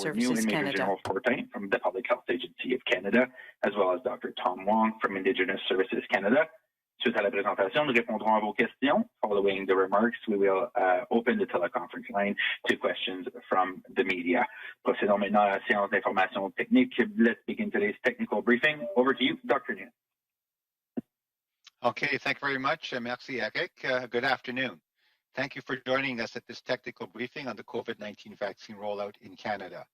our new and Major General Fortin from the Public Health Agency of Canada, as well as Dr. Tom Wong from Indigenous Services Canada. Suite à la présentation, nous répondrons à vos questions. Following the remarks, we will open the teleconference line to questions from the media. Procédons maintenant à la séance d'information technique. Let's begin today's technical briefing. Over to you, Dr. Nguyen. Okay, thank you very much. Merci, Eric. Good afternoon. Thank you for joining us at this technical briefing on the COVID-19 vaccine rollout in Canada.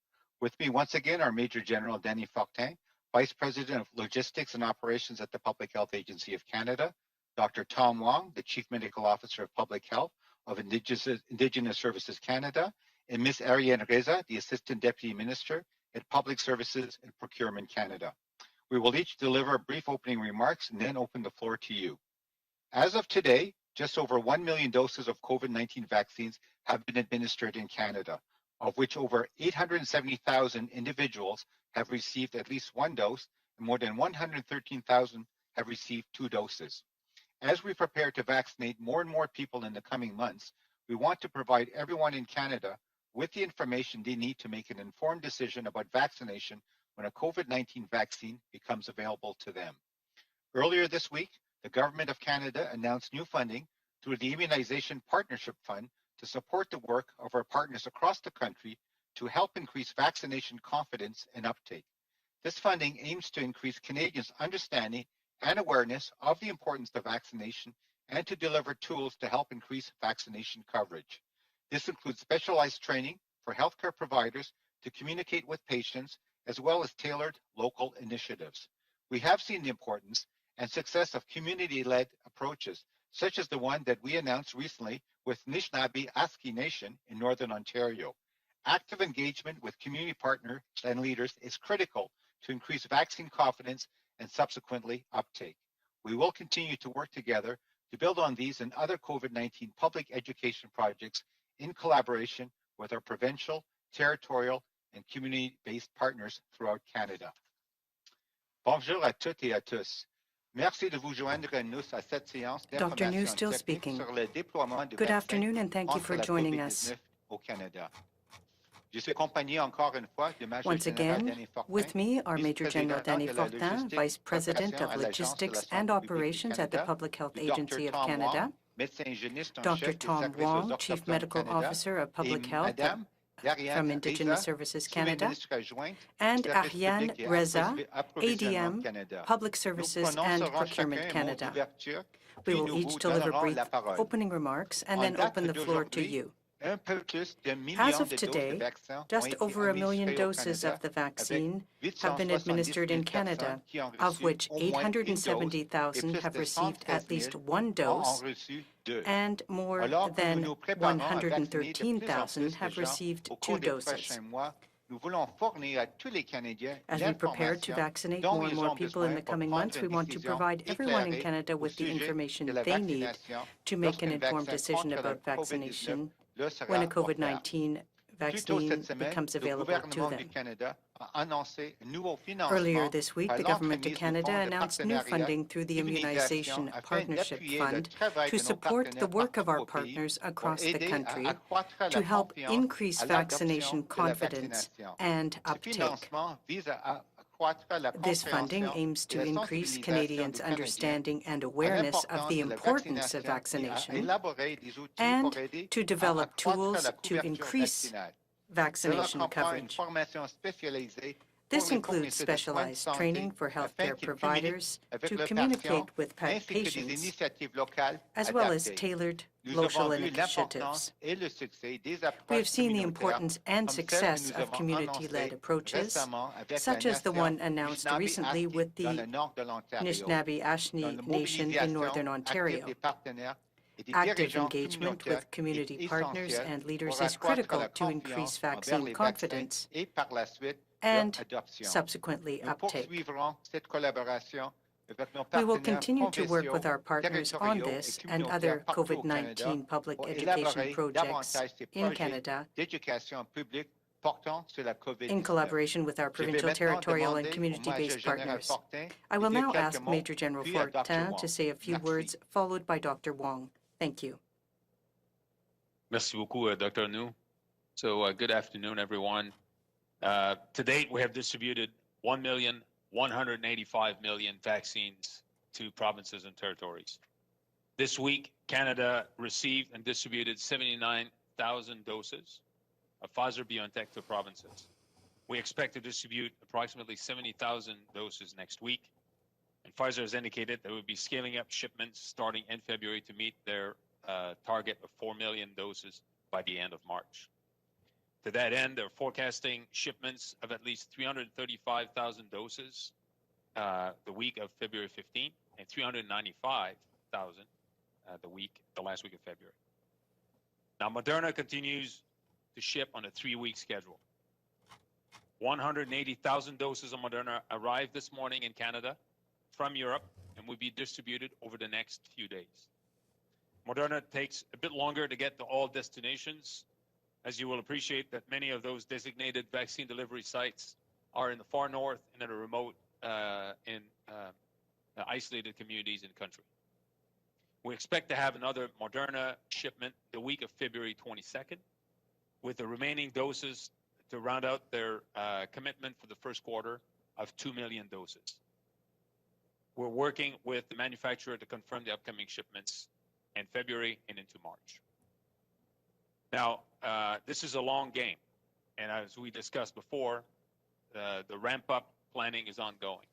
With me once again are Major General Danny Fortin, Vice President of Logistics and Operations at the Public Health Agency of Canada, Dr. Tom Wong, the Chief Medical Officer of Public Health of Indigenous Services Canada, and Ms. Ariane Reza, the Assistant Deputy Minister at Public Services and Procurement Canada. We will each deliver brief opening remarks and then open the floor to you. As of today, just over 1 million doses of COVID-19 vaccines have been administered in Canada, of which over 870,000 individuals have received at least one dose, and more than 113,000 have received 2 doses. As we prepare to vaccinate more and more people in the coming months, we want to provide everyone in Canada with the information they need to make an informed decision about vaccination when a COVID-19 vaccine becomes available to them. Earlier this week, the Government of Canada announced new funding through the Immunization Partnership Fund to support the work of our partners across the country to help increase vaccination confidence and uptake. This funding aims to increase Canadians' understanding and awareness of the importance of vaccination and to deliver tools to help increase vaccination coverage. This includes specialized training for healthcare providers to communicate with patients, as well as tailored local initiatives. We have seen the importance and success of community-led approaches, such as the one that we announced recently with Anishinaabe Aski Nation in Northern Ontario. Active engagement with community partners and leaders is critical to increase vaccine confidence and subsequently uptake. We will continue to work together to build on these and other COVID-19 public education projects in collaboration with our provincial, territorial, and community-based partners throughout Canada. Bonjour à toutes et à tous. Merci de vous joindre à nous à cette séance d'information technique sur le déploiement de Good afternoon, and thank you for joining us. Au Canada. Je suis accompagné encore une fois de Major Once General again, Danny Fortin, with me are Major General Danny Vice-Président de la Fortin, Logistique, Vice President of Opération à l'Agence de la Logistics Santé and publique du Operations at the Canada, Public Health Dr. Agency of Tom Canada, Wong, médecin hygiéniste en Dr. chef des Tom services Wong, aux Chief Autochtones Medical Canada, Officer of Public et Health Madame Ariane from Indigenous Reza, Services Canada, sous-ministre adjointe and du service Ariane public et Reza, approvisionnement ADM, Canada. Public Nous Services and prononcerons Procurement chacun un mot Canada. d'ouverture, We puis will nous each vous deliver donnerons brief la parole. opening remarks and En then date open the floor to d'aujourd'hui, you. un peu plus d'un As million of de doses de today, vaccins ont just été over 1 million administrées au doses Canada, of the avec vaccine have been 870 administered 000 in Canada, personnes qui ont of reçu which au moins une dose et 870,000 plus have de received 113 at least 000 one en dose, ont reçu 2. and more Alors que nous than nous préparons à vacciner de plus en 113,000 plus de have gens received au 2 cours des doses. prochains mois, nous voulons fournir à tous les Canadiens As we prepare to l'information vaccinate dont more and ils more ont people in besoin the pour coming prendre months, we une want to décision provide everyone in éclairée Canada au with the sujet information de la they need vaccination to make an lorsqu'un informed vaccin decision contre la about vaccination leur sera when a offert. COVID-19 Plus tôt vaccine cette semaine, becomes le available to gouvernement du them. Canada a annoncé un nouveau Earlier financement this week, par the Government of l'entremise du Canada Fonds de announced new partenariat funding through the d'immunisation Immunization afin Partnership d'appuyer le Fund travail to de nos support the partenaires work of partout our au pays partners pour across the aider country à accroître to la help confiance increase à vaccination l'adoption de la confidence vaccination. and Ce uptake. financement vise à accroître la This funding compréhension aims et to la increase sensibilisation Canadians' des Canadiens understanding and à awareness of l'importance the de la importance of vaccination et à vaccination élaborer des outils and pour aider to à develop accroître tools la to couverture increase vaccinale. Cela vaccination comprend une coverage. formation spécialisée This pour les includes fournisseurs de soins de specialized training santé for afin healthcare qu'ils communiquent providers avec to leurs communicate patients with ainsi que des patients, initiatives locales as well as adaptées. tailored Nous local avons vu initiatives. l'importance et le succès des We have approches seen the communautaires importance and comme celles que success nous of avons community-led annoncées approaches, récemment avec such la as the nation one announced Anishinaabe recently Aski with dans the le nord de l'Ontario. Anishinaabe Dans Aski la Nation in Northern mobilisation active Ontario. des partenaires et des Active dirigeants engagement communautaires with community est partners essentiel and leaders pour is accroître critical la to increase confiance envers vaccine les vaccins confidence et par la suite and leur adoption. subsequently Nous uptake. poursuivrons cette collaboration avec nos We will partenaires continue to work provinciaux, with our partners on territoriaux et this and communautaires other partout au Canada COVID-19 public pour education élaborer projects davantage ces in projets Canada d'éducation publique portant sur la in COVID-19. collaboration with our Je vais provincial, maintenant territorial, and demander au Major community-based Général partners. Fortin I de will dire now quelques ask mots, Major General puis à Dr. Fortin Wong. to say a few Merci. words, followed by Dr. Wong. Thank you. Merci beaucoup, Dr. Nu. So good afternoon, everyone. To date, we have distributed 1,185,000,000 vaccines to provinces and territories. This week, Canada received and distributed 79,000 doses of Pfizer-BioNTech to provinces. We expect to distribute approximately 70,000 doses next week. And Pfizer has indicated they will be scaling up shipments starting in February to meet their target of 4 million doses by the end of March. To that end, they're forecasting shipments of at least 335,000 doses the week of February 15th and 395,000 the last week of February. Now, Moderna continues to ship on a 3-week schedule. 180,000 doses of Moderna arrived this morning in Canada from Europe and will be distributed over the next few days. Moderna takes a bit longer to get to all destinations, as you will appreciate that many of those designated vaccine delivery sites are in the far north and in a remote isolated communities in the country. We expect to have another Moderna shipment the week of February 22nd, with the remaining doses to round out their commitment for the first quarter of 2 million doses. We're working with the manufacturer to confirm the upcoming shipments in February and into March. Now, this is a long game, and as we discussed before, the ramp-up planning is ongoing.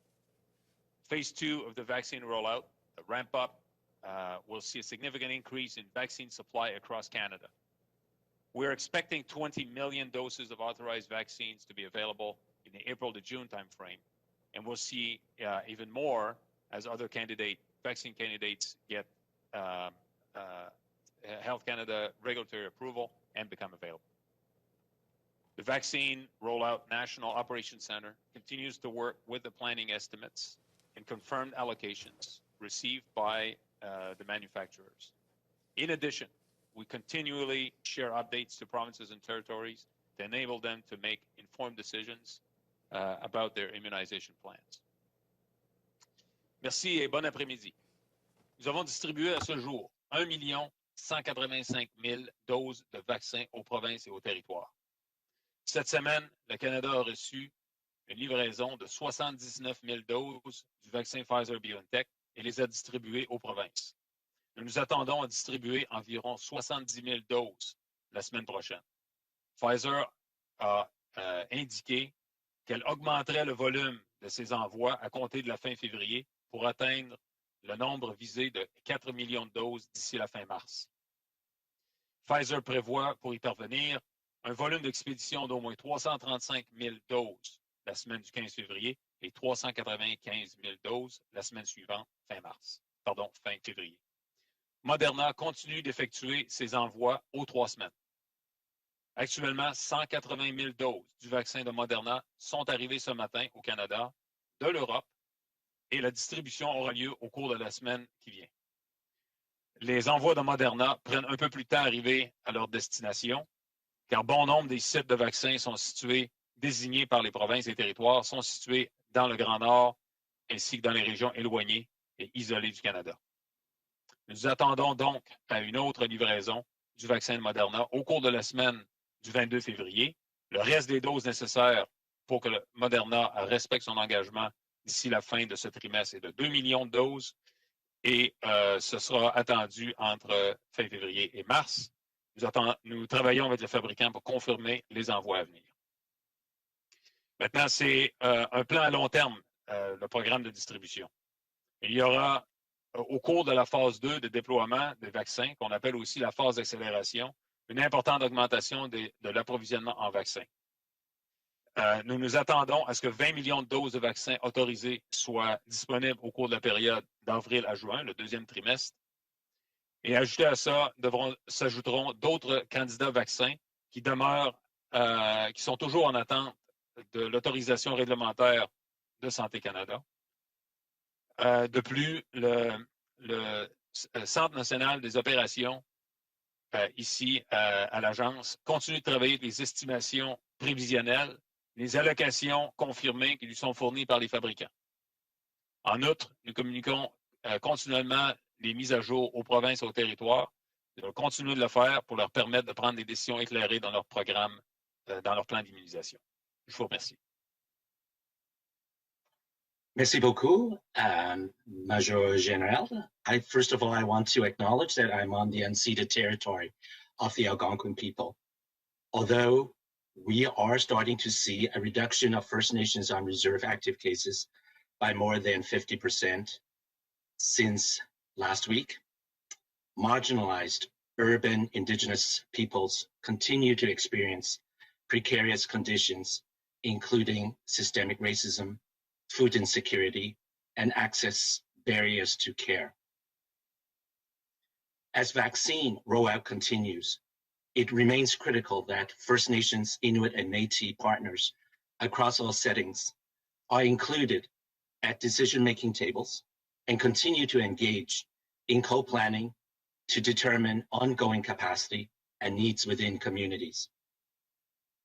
Phase 2 of the vaccine rollout, the ramp-up, will see a significant increase in vaccine supply across Canada. We're expecting 20 million doses of authorized vaccines to be available in the April to June timeframe, and we'll see even more as other vaccine candidates get Health Canada regulatory approval and become available. The Vaccine Rollout National Operations Center continues to work with the planning estimates and confirmed allocations received by the manufacturers. In addition, we continually share updates to provinces and territories to enable them to make informed decisions about their immunization plans. Merci et bon après-midi. Nous avons distribué à ce jour 1 185 000 doses de vaccins aux provinces et aux territoires. Cette semaine, le Canada a reçu une livraison de 79 000 doses du vaccin Pfizer-BioNTech et les a distribuées aux provinces. Nous nous attendons à distribuer environ 70 000 doses la semaine prochaine. Pfizer a indiqué qu'elle augmenterait le volume de ses envois à compter de la fin février pour atteindre le nombre visé de 4 millions de doses d'ici la fin mars. Pfizer prévoit, pour y parvenir, un volume d'expédition d'au moins 335 000 doses la semaine du 15 février et 395 000 doses la semaine suivante, fin février. Moderna continue d'effectuer ses envois aux 3 semaines. Actuellement, 180 000 doses du vaccin de Moderna sont arrivées ce matin au Canada, de l'Europe, et la distribution aura lieu au cours de la semaine qui vient. Les envois de Moderna prennent un peu plus de temps à arriver à leur destination, car bon nombre des sites de vaccins sont désignés par les provinces et territoires, sont situés dans le Grand Nord, ainsi que dans les régions éloignées et isolées du Canada. Nous attendons donc à une autre livraison du vaccin de Moderna au cours de la semaine du 22 février. Le reste des doses nécessaires pour que le Moderna respecte son engagement d'ici la fin de ce trimestre est de 2 millions de doses et ce sera attendu entre fin février et mars. Nous travaillons avec le fabricant pour confirmer les envois à venir. Maintenant, c'est un plan à long terme, le programme de distribution. Il y aura, au cours de la phase 2 de déploiement des vaccins, qu'on appelle aussi la phase d'accélération, une importante augmentation de l'approvisionnement en vaccins. Nous nous attendons à ce que 20 millions de doses de vaccins autorisés soient disponibles au cours de la période d'avril à juin, le deuxième trimestre. Et ajouté à ça, s'ajouteront d'autres candidats vaccins qui demeurent, qui sont toujours en attente de l'autorisation réglementaire de Santé Canada. De plus, le Centre national des opérations, ici à l'agence, continue de travailler avec les estimations prévisionnelles, les allocations confirmées qui lui sont fournies par les fabricants. En outre, nous communiquons continuellement les mises à jour aux provinces et aux territoires. Nous allons continuer de le faire pour leur permettre de prendre des décisions éclairées dans leur programme, dans leur plan d'immunisation. Je vous remercie. Merci beaucoup, Major General. First of all, I want to acknowledge that I'm on the unceded territory of the Algonquin people. Although we are starting to see a reduction of First Nations on reserve active cases by more than 50% since last week, marginalized urban Indigenous peoples continue to experience precarious conditions, including systemic racism, food insecurity, and access barriers to care. As vaccine rollout continues, it remains critical that First Nations, Inuit, and Métis partners across all settings are included at decision-making tables and continue to engage in co-planning to determine ongoing capacity and needs within communities.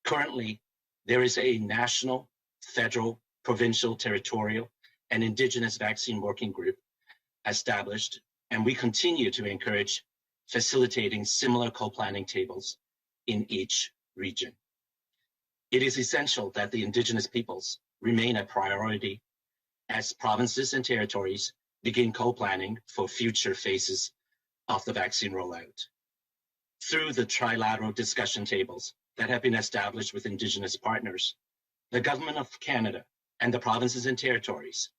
Currently, there is a national, federal, provincial, territorial, and Indigenous vaccine working group established, and we continue to encourage facilitating similar co-planning tables in each region. It is essential that the Indigenous peoples remain a priority as provinces and territories begin co-planning for future phases of the vaccine rollout. Through the trilateral discussion tables that have been established with Indigenous partners, the Government of Canada and the provinces and territories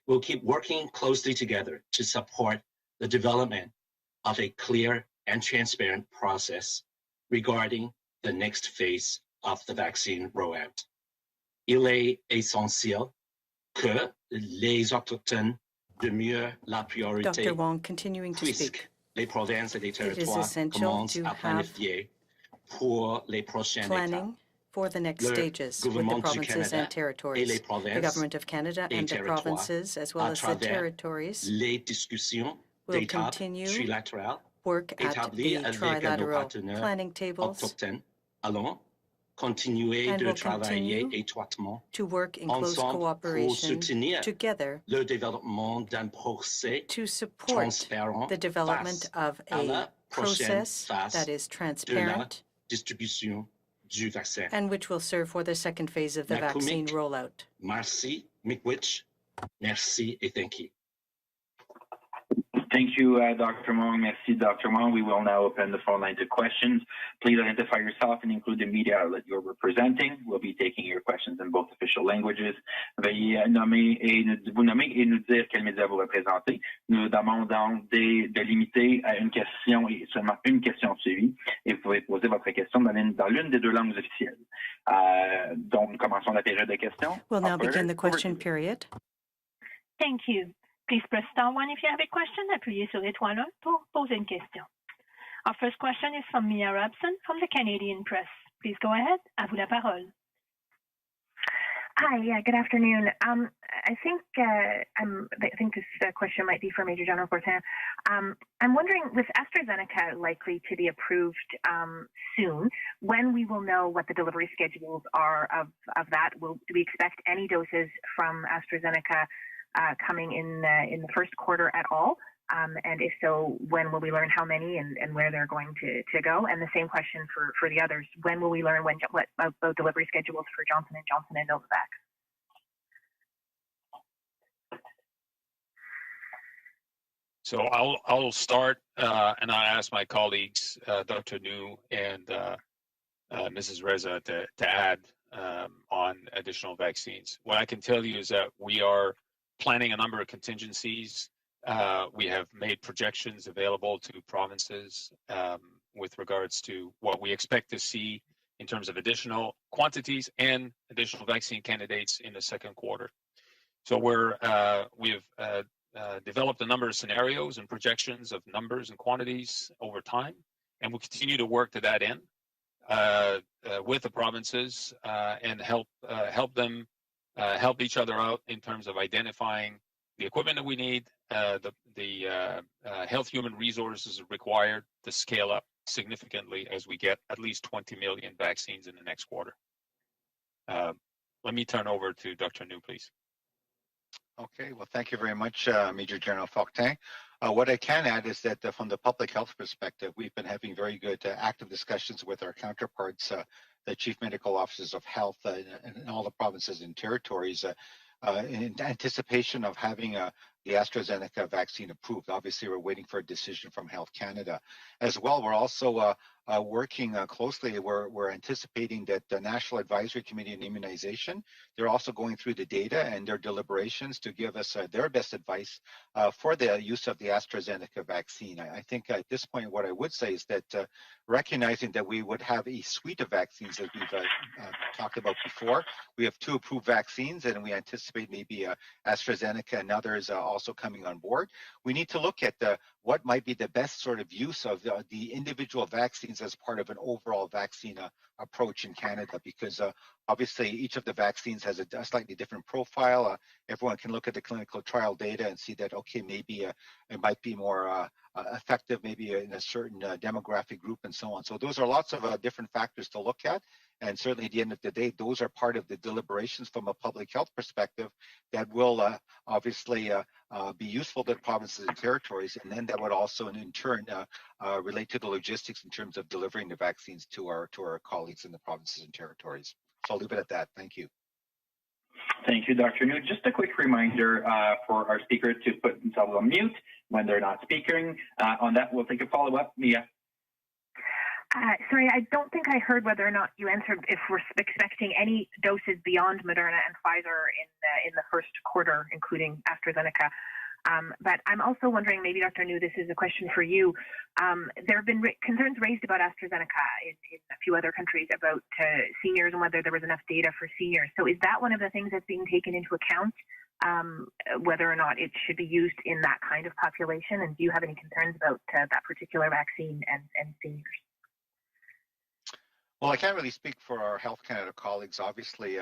will keep working closely together to support the development of a clear and transparent process regarding the next phase of the vaccine rollout. Il est essentiel que les Autochtones demeurent la priorité. Dr. Wong, continuing to speak. Les provinces et les It is territoires essential commencent to à have planifier pour les prochaines étapes. planning for the next Le stages with the gouvernement du provinces Canada and territories. les The provinces Government of Canada and the territoires provinces, as well à as the travers territories, les discussions will d'étapes continue trilatérales work at établies the avec nos trilateral partenaires planning tables autochtones. Allons continuer and de will travailler continue étroitement to work in close ensemble pour cooperation soutenir together le développement d'un procès to support transparent the development face of à a la prochaine process phase that is de la transparent distribution du vaccin. and which will serve for the second phase of the vaccine Nakumik. rollout. Merci, miigwech. Merci et thank you. Thank you, Dr. Wong. Merci, Dr. Wong. We will now open the phone line to questions. Please identify yourself and include the media outlet you're representing. We'll be taking your questions in both official languages. Veuillez vous nommer et nous dire quel média vous représentez. Nous demandons de limiter à une question et seulement une question suivie. Et vous pouvez poser votre question dans l'une des deux langues officielles. Donc, nous commençons la période de questions. We'll now Operator, begin the over to question you. period. Thank you. Please press star one if you have a question. Appuyez sur étoile 1 pour poser une question. Our first question is from Mia Robson from the Canadian Press. Please go ahead. À vous la parole. Hi, good afternoon. I think this question might be for Major General Fortin. I'm wondering, with AstraZeneca likely to be approved soon, when we will know what the delivery schedules are of that? Do we expect any doses from AstraZeneca coming in the first quarter at all? And if so, when will we learn how many and where they're going to go? And the same question for the others. When will we learn what about delivery schedules for Johnson & Johnson and Novavax? So I'll start, and I'll ask my colleagues, Dr. New and Mrs. Reza, to add on additional vaccines. What I can tell you is that we are planning a number of contingencies. We have made projections available to provinces with regards to what we expect to see in terms of additional quantities and additional vaccine candidates in the second quarter. So we've developed a number of scenarios and projections of numbers and quantities over time, and we'll continue to work to that end with the provinces and help them help each other out in terms of identifying the equipment that we need, the health human resources required to scale up significantly as we get at least 20 million vaccines in the next quarter. Let me turn over to Dr. New, please. Okay, well, thank you very much, Major General Fortin. What I can add is that from the public health perspective, we've been having very good active discussions with our counterparts, the chief medical officers of health in all the provinces and territories in anticipation of having the AstraZeneca vaccine approved. Obviously, we're waiting for a decision from Health Canada. As well, we're also working closely. We're anticipating that the National Advisory Committee on Immunization, they're also going through the data and their deliberations to give us their best advice for the use of the AstraZeneca vaccine. I think at this point, what I would say is that recognizing that we would have a suite of vaccines that we've talked about before, we have 2 approved vaccines, and we anticipate maybe AstraZeneca and others also coming on board. We need to look at what might be the best sort of use of the individual vaccines as part of an overall vaccine approach in Canada, because obviously each of the vaccines has a slightly different profile. Everyone can look at the clinical trial data and see that, okay, maybe it might be more effective, maybe in a certain demographic group and so on. So those are lots of different factors to look at. And certainly at the end of the day, those are part of the deliberations from a public health perspective that will obviously be useful to the provinces and territories. And then that would also in turn relate to the logistics in terms of delivering the vaccines to our colleagues in the provinces and territories. So I'll leave it at that. Thank you. Thank you, Dr. New. Just a quick reminder for our speakers to put themselves on mute when they're not speaking. On that, we'll take a follow-up. Mia. Sorry, I don't think I heard whether or not you answered if we're expecting any doses beyond Moderna and Pfizer in the first quarter, including AstraZeneca. But I'm also wondering, maybe Dr. New, this is a question for you. There have been concerns raised about AstraZeneca in a few other countries about seniors and whether there was enough data for seniors. So is that one of the things that's being taken into account, whether or not it should be used in that kind of population? And do you have any concerns about that particular vaccine and seniors? Well, I can't really speak for our Health Canada colleagues. Obviously,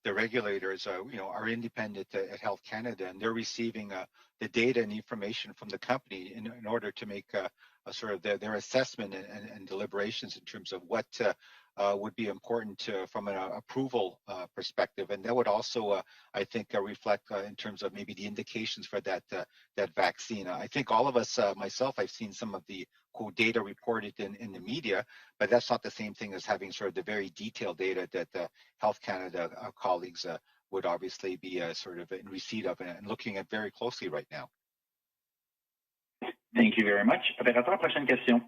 the regulators, are independent at Health Canada, and they're receiving the data and information from the company in order to make a sort of their assessment and deliberations in terms of what would be important from an approval perspective, and that would also, I think, reflect in terms of maybe the indications for that vaccine. I think all of us, myself, I've seen some of the quote data reported in the media, but that's not the same thing as having sort of the very detailed data that the Health Canada colleagues would obviously be sort of in receipt of and looking at very closely right now. Thank you very much. Opérateur, prochaine question.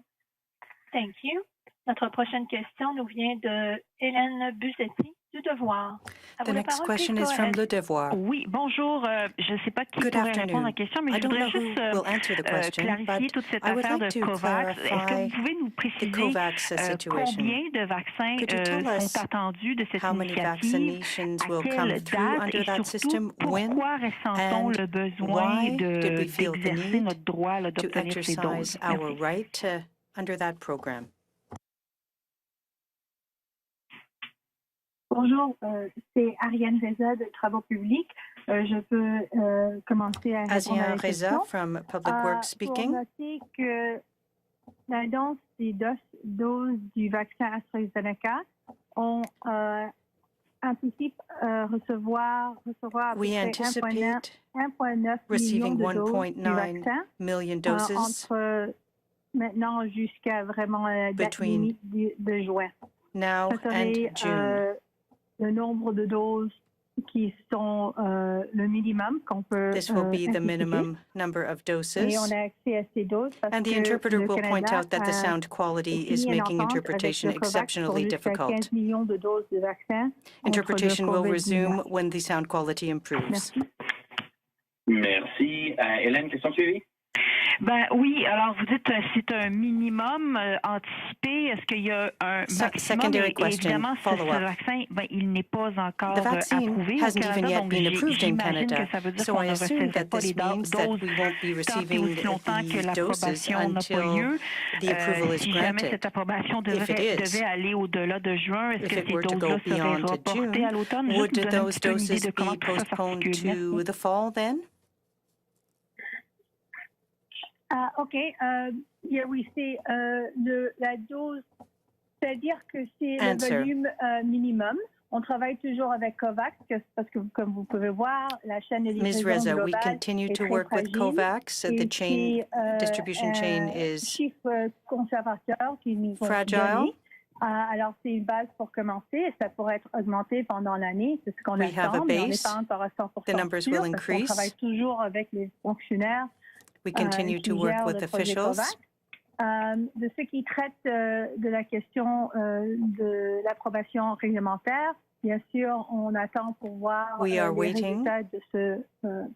Thank you. Notre prochaine question nous vient de Hélène Buzetti du Devoir. The next question is from Le Devoir. Oui, bonjour. Je ne sais pas qui pourrait répondre à la question, mais je voudrais juste clarifier toute cette affaire de COVAX. Est-ce que vous pouvez nous préciser combien de vaccins sont attendus de cette initiative, à quelle date et surtout pourquoi ressent-on le besoin d'exercer notre droit d'obtenir ces doses? Under that program. Bonjour, c'est Ariane Reza de Travaux publics. Je peux commencer à répondre à la question. From Public Works speaking. Pour noter que l'annonce des doses du vaccin AstraZeneca, on anticipe recevoir we anticipate 1,9 receiving million million doses entre maintenant jusqu'à vraiment la date limite de juin. Now and June. Le nombre de doses qui sont le minimum qu'on peut This will be the minimum number of doses. Et on a accès à ces doses parce and the interpreter will point out that the sound quality is making interpretation exceptionally difficult. Interpretation will resume when the sound quality improves. Merci. Hélène, question suivie? Ben oui, alors vous dites c'est un minimum anticipé. Est-ce qu'il y a un maximum? Et évidemment, ce vaccin, ben, il n'est pas encore approuvé au Canada, donc j'imagine que ça veut dire qu'on ne recevra pas les doses tant et aussi longtemps que l'approbation n'a pas lieu. Si jamais cette approbation devait aller au-delà de juin, est-ce que ces doses-là seraient reportées à l'automne? Juste nous donner un petit peu une idée de comment tout ça s'articule. Oui, c'est la dose, c'est-à-dire que c'est le volume minimum. On travaille toujours avec COVAX parce que, comme vous pouvez voir, la chaîne de livraison Ms. Reza, we globale continue est to très work with fragile. COVAX. Et The chain, puis, distribution chain is chiffre conservateur qui nous ont fragile. donné. Alors, c'est une base pour commencer et ça pourrait être augmenté pendant l'année. C'est ce qu'on We have a attend, mais on n'est base. pas encore à 100% The numbers sûr will parce qu'on increase. travaille toujours avec les fonctionnaires We continue qui to work gèrent with le projet officials. COVAX. De ce qui traite de la question de l'approbation réglementaire, bien sûr, on attend pour voir We are les waiting résultats de ce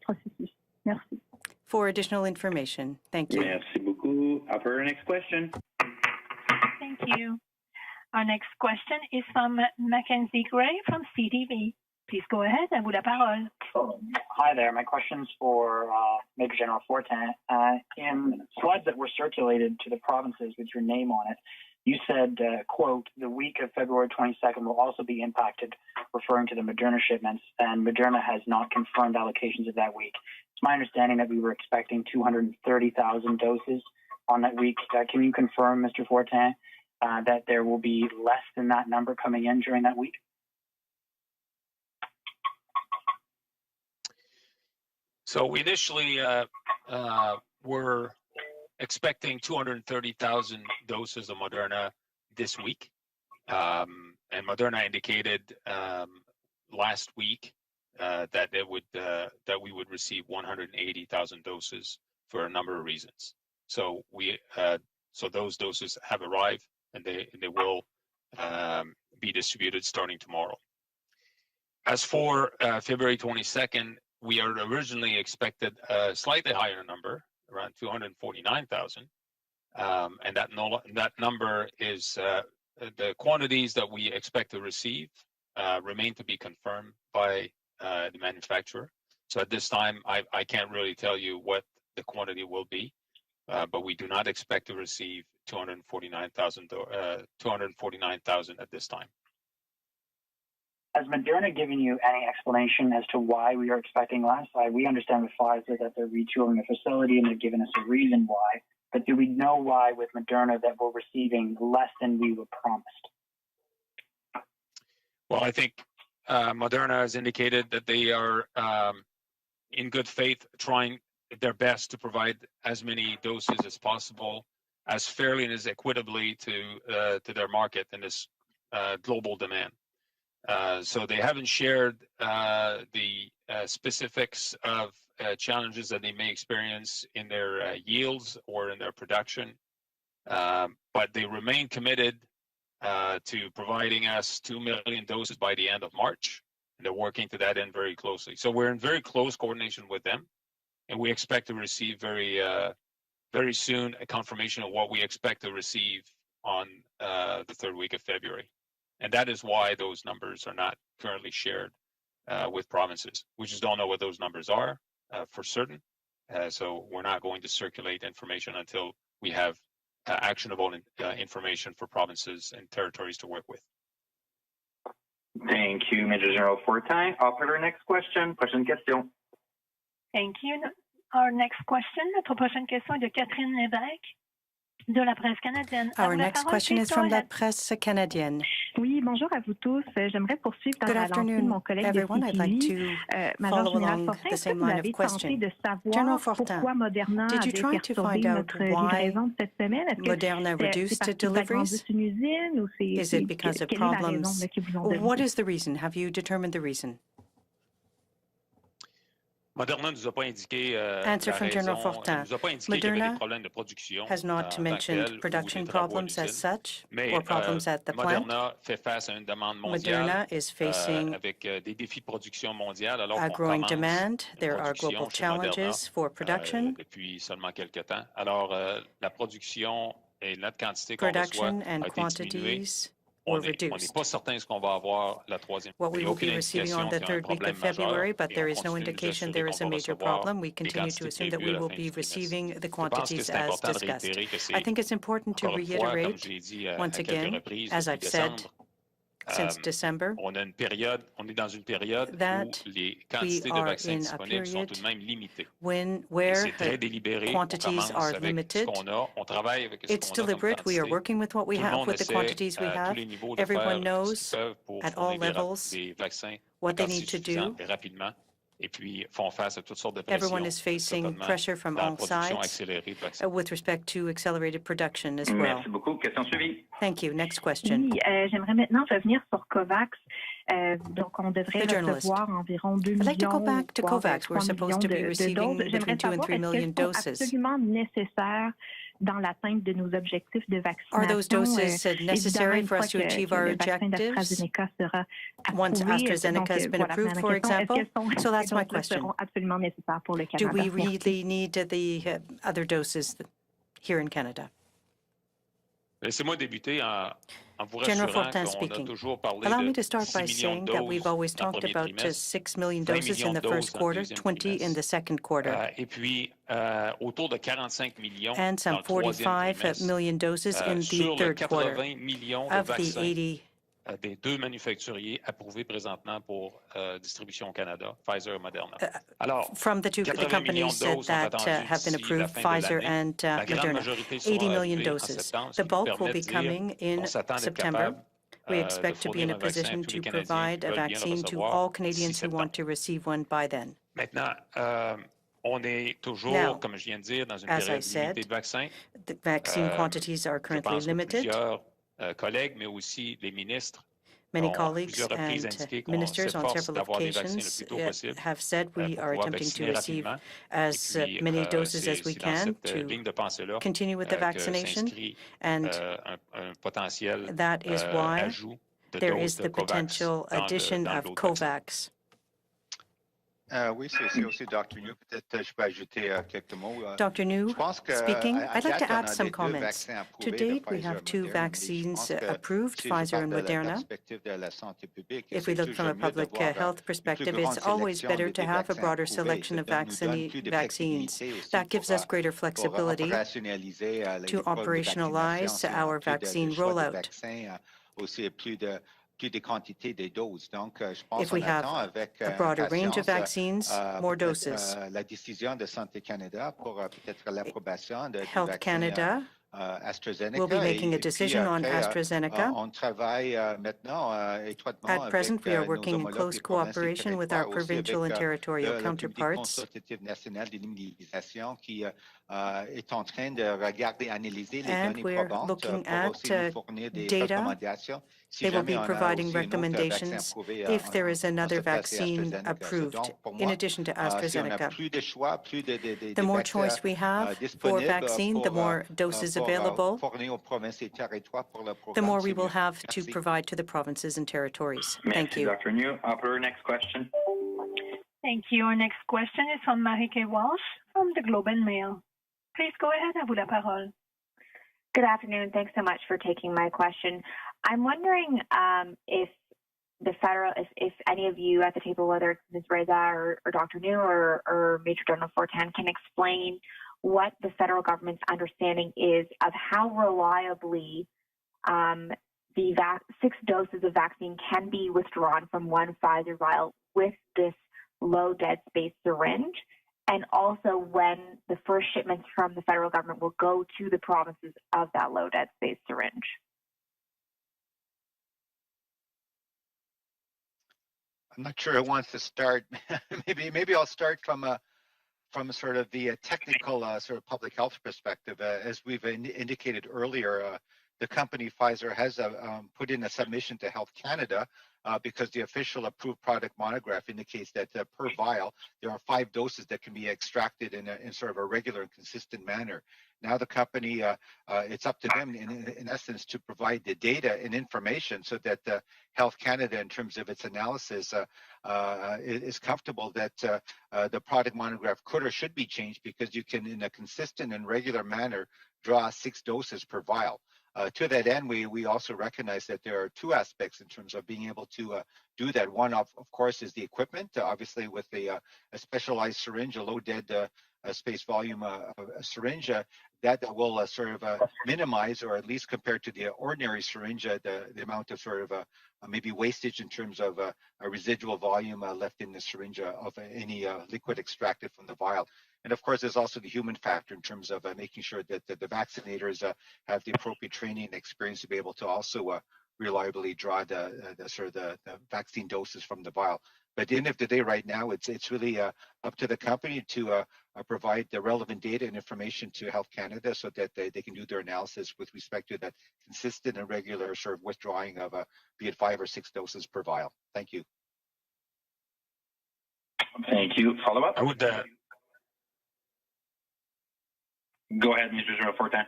processus. Merci. For additional information. Thank you. Merci beaucoup. Operator, next question. Thank you. Our next question is from Mackenzie Gray from CTV. Please go ahead. À vous la parole. Hi there. My question's for Major General Fortin. In slides that were circulated to the provinces with your name on it, you said, quote, the week of February 22nd will also be impacted, referring to the Moderna shipments, and Moderna has not confirmed allocations of that week. It's my understanding that we were expecting 230,000 doses on that week. Can you confirm, Mr. Fortin, that there will be less than that number coming in during that week? So we initially were expecting 230,000 doses of Moderna this week. And Moderna indicated last week that we would receive 180,000 doses for a number of reasons. So so those doses have arrived, and they will be distributed starting tomorrow. As for February 22nd, we are originally expected a slightly higher number, around 249,000, and that number is the quantities that we expect to receive remain to be confirmed by the manufacturer. So at this time, I can't really tell you what the quantity will be, but we do not expect to receive 249,000 at this time. Has Moderna given you any explanation as to why we are expecting less? We understand with Pfizer that they're retooling the facility and they've given us a reason why, but do we know why with Moderna that we're receiving less than we were promised? Well, I think Moderna has indicated that they are in good faith trying their best to provide as many doses as possible, as fairly and as equitably to their market in this global demand. So they haven't shared the specifics of challenges that they may experience in their yields or in their production, but they remain committed to providing us 2 million doses by the end of March, and they're working to that end very closely. So we're in very close coordination with them, and we expect to receive very soon a confirmation of what we expect to receive on the third week of February. And that is why those numbers are not currently shared with provinces. We just don't know what those numbers are for certain. So we're not going to circulate information until we have actionable information for provinces and territories to work with. Thank you, Major General Fortin. Operator, next question. Prochaine question. Thank you. Our next question, notre prochaine question est de Catherine Lévesque de la presse canadienne. Our next question is from la presse canadienne. Oui, bonjour à vous tous. J'aimerais poursuivre dans la lancée de mon collègue de CTV. I'd like to follow along the same line of question. General Fortin, did you try to find out why Moderna reduced deliveries? Is it because of problems? What is the reason? Have you determined the reason? Moderna nous a pas indiqué Answer from General Fortin. Moderna has not not mentioned production problems as such or problems at the plant. Moderna is facing a growing demand. There are global challenges for production. Production and quantities were reduced. What we will be receiving on the third week of February, but there is no indication there is a major problem. We continue to assume that we will be receiving the quantities as discussed. I think it's important to reiterate, once again, as I've said since December on est dans une période that où les quantités de vaccins disponibles sont tout de même limitées. where quantities are limited. On travaille avec ce It's deliberate. We are working with what we have, with the quantities we have. Everyone knows at all levels what they need to do. Et puis font face à toutes sortes de Everyone is facing pressure from all sides with respect to accelerated production as well. Merci beaucoup. Question suivie. Thank you. Next question. Oui, j'aimerais maintenant revenir sur COVAX. Donc, on devrait recevoir environ 2 millions, I'd like to go back to COVAX. We're 3 supposed to be millions receiving between 2 and 3 million doses. Absolument nécessaire dans l'atteinte de nos objectifs de vaccination. Are those doses necessary for us to achieve our objectives once AstraZeneca has been approved, for example? So that's my question. Do we really need the other doses here in Canada? Laissez-moi débuter en vous General rassurant Fortin qu'on a speaking. toujours parlé Allow me de to start 6 by millions saying de that we've doses always dans le talked premier about trimestre, 6 million 20 doses in millions the de first doses dans le quarter, deuxième 20 trimestre. in the second quarter, Et puis, autour de 45 millions and dans some le troisième 45 trimestre. million doses in the Sur le third quarter 80 millions de of the vaccins 80 des deux manufacturiers approuvés présentement pour distribution au Canada, Pfizer et Moderna. Alors, from the companies that have been approved, Pfizer and Moderna, 80 million doses. The bulk will be coming in September. We expect to be in a position to provide a vaccine to all Canadians who want to receive one by then. Maintenant, on est toujours, Now, comme je viens de dire, dans une as I période said, limitée de vaccins. the vaccine quantities are Je currently pense que limited. plusieurs collègues, mais aussi les ministres, Many ont à colleagues plusieurs reprises and indiqué qu'on ministers on s'efforce several d'avoir des vaccins le occasions plus tôt possible have said we pour are pouvoir attempting to vacciner receive rapidement. as Et puis, many doses as we c'est dans can cette to ligne de pensée-là continue with the que vaccination, s'inscrit and un potentiel that is why ajout de there doses is de the COVAX potential addition dans of l'autre vaccin. COVAX. Oui, c'est aussi Dr. New. Peut-être je peux ajouter quelques mots. Dr. New Je pense que, speaking. I'd like to on a add some les deux comments. vaccins To approuvés de date, we Pfizer have et 2 Moderna, mais je vaccines pense que approved, si je Pfizer parle and de la Moderna. perspective de la santé publique, If c'est we look from a toujours mieux public d'avoir health une plus perspective, grande it's always sélection better des to have a vaccins broader approuvés. selection of Ça nous donne plus de vaccines. flexibilité aussi That gives us greater pour flexibility opérationnaliser les to programmes de vaccination. operationalize Si on a our plus vaccine de choix de rollout. vaccins, aussi plus de quantité de doses. Donc, je pense If we qu'on have attend avec a broader range of vaccines, more doses. la décision de Santé Canada pour peut-être l'approbation du Health vaccin Canada AstraZeneca. will be making a decision on après, AstraZeneca. on travaille maintenant étroitement At present, avec we are nos working in homologues close des provinces et cooperation with our territoires, aussi provincial avec and territorial le Comité counterparts consultatif national de l'immunisation qui est en train de regarder, analyser les and données we're probantes looking pour at aussi nous fournir des data. recommandations. Si They will jamais be on a providing aussi un autre recommendations vaccin approuvé if there is en another cette phase, c'est vaccine AstraZeneca. approved Donc, pour in moi, addition to si on a AstraZeneca. plus de choix, plus de The more vaccins choice we have for disponibles vaccine, the more doses pour available, fournir aux provinces et territoires pour le the programme, more c'est we will mieux. have to Merci. provide to the provinces and territories. Thank Merci, you. Dr. New. Operator, next question. Thank you. Our next question is from Marike Walsh from the Globe and Mail. Please go ahead. À vous la parole. Good afternoon. Thanks so much for taking my question. I'm wondering if the federal, if any of you at the table, whether it's Ms. Reza or Dr. New or Major General Fortin, can explain what the federal government's understanding is of how reliably the 6 doses of vaccine can be withdrawn from one Pfizer vial with this low dead space syringe, and also when the first shipments from the federal government will go to the provinces of that low dead space syringe. I'm not sure who wants to start. maybe I'll start from sort of the technical sort of public health perspective. As we've indicated earlier, the company Pfizer has put in a submission to Health Canada because the official approved product monograph indicates that per vial, there are 5 doses that can be extracted in sort of a regular and consistent manner. Now the company, it's up to them in essence to provide the data and information so that Health Canada, in terms of its analysis, is comfortable that the product monograph could or should be changed because you can, in a consistent and regular manner, draw 6 doses per vial. To that end, we also recognize that there are 2 aspects in terms of being able to do that. One, of course, is the equipment, obviously with a specialized syringe, a low dead space volume syringe, that will sort of minimize, or at least compared to the ordinary syringe, the amount of sort of maybe wastage in terms of a residual volume left in the syringe of any liquid extracted from the vial. And of course, there's also the human factor in terms of making sure that the vaccinators have the appropriate training and experience to be able to also reliably draw the vaccine doses from the vial. But at the end of the day, right now, it's really up to the company to provide the relevant data and information to Health Canada so that they can do their analysis with respect to that consistent and regular sort of withdrawing of be it 5 or 6 doses per vial. Thank you. Thank you. Follow up? I would. Go ahead, Mr. General Fortin.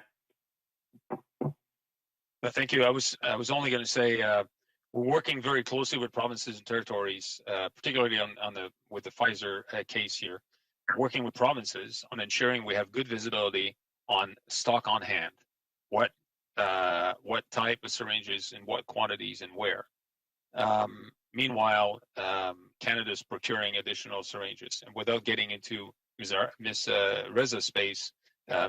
Thank you. I was only going to say we're working very closely with provinces and territories, particularly with the Pfizer case here, working with provinces on ensuring we have good visibility on stock on hand, what type of syringes and what quantities and where. Meanwhile, Canada's procuring additional syringes, and without getting into Ms. Reza's space,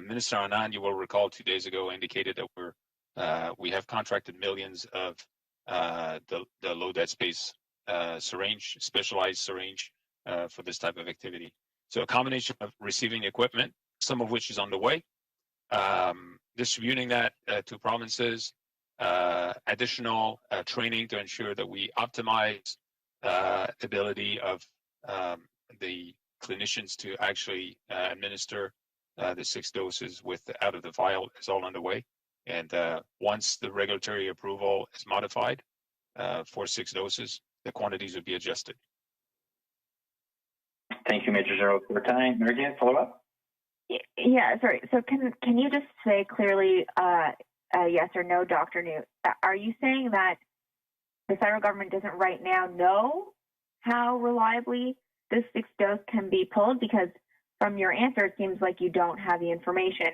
Minister Anand, you will recall 2 days ago, indicated that we have contracted millions of the low dead space syringe, specialized syringe for this type of activity. So a combination of receiving equipment, some of which is on the way, distributing that to provinces, additional training to ensure that we optimize the ability of the clinicians to actually administer the 6 doses out of the vial is all underway. And once the regulatory approval is modified for 6 doses, the quantities will be adjusted. Thank you, Major General Fortin. Meredith, follow up? Yeah, sorry. So can you just say clearly yes or no, Dr. New? Are you saying that the federal government doesn't right now know how reliably this 6th dose can be pulled? Because from your answer, it seems like you don't have the information.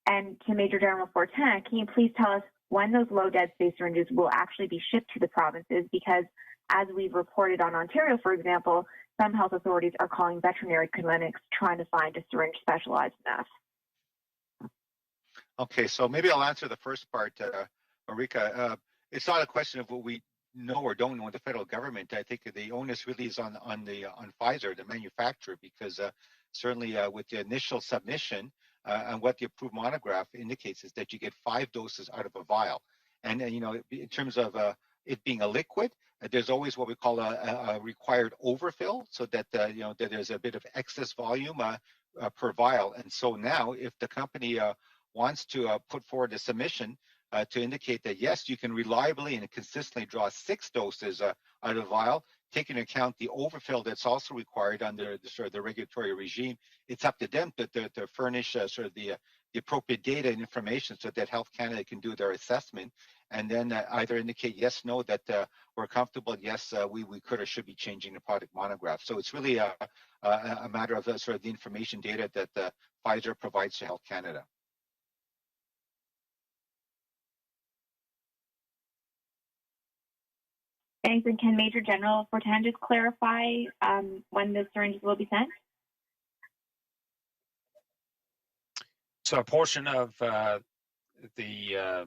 And to Major General Fortin, can you please tell us when those low dead space syringes will actually be shipped to the provinces? Because as we've reported on Ontario, for example, some health authorities are calling veterinary clinics trying to find a syringe specialized enough. Okay, so maybe I'll answer the first part, Marika. It's not a question of what we know or don't know in the federal government. I think the onus really is on Pfizer, the manufacturer, because certainly with the initial submission and what the approved monograph indicates is that you get 5 doses out of a vial. And you know, in terms of it being a liquid, there's always what we call a required overfill, so that you know, that there's a bit of excess volume per vial. And so now, if the company wants to put forward a submission to indicate that yes, you can reliably and consistently draw 6 doses out of the vial, taking into account the overfill that's also required under the sort of the regulatory regime, it's up to them to furnish sort of the appropriate data and information so that Health Canada can do their assessment, and then either indicate yes, no, that we're comfortable, yes, we could or should be changing the product monograph. So it's really a matter of sort of the information data that Pfizer provides to Health Canada. Thanks. And can Major General Fortin just clarify when the syringes will be sent? So a portion of the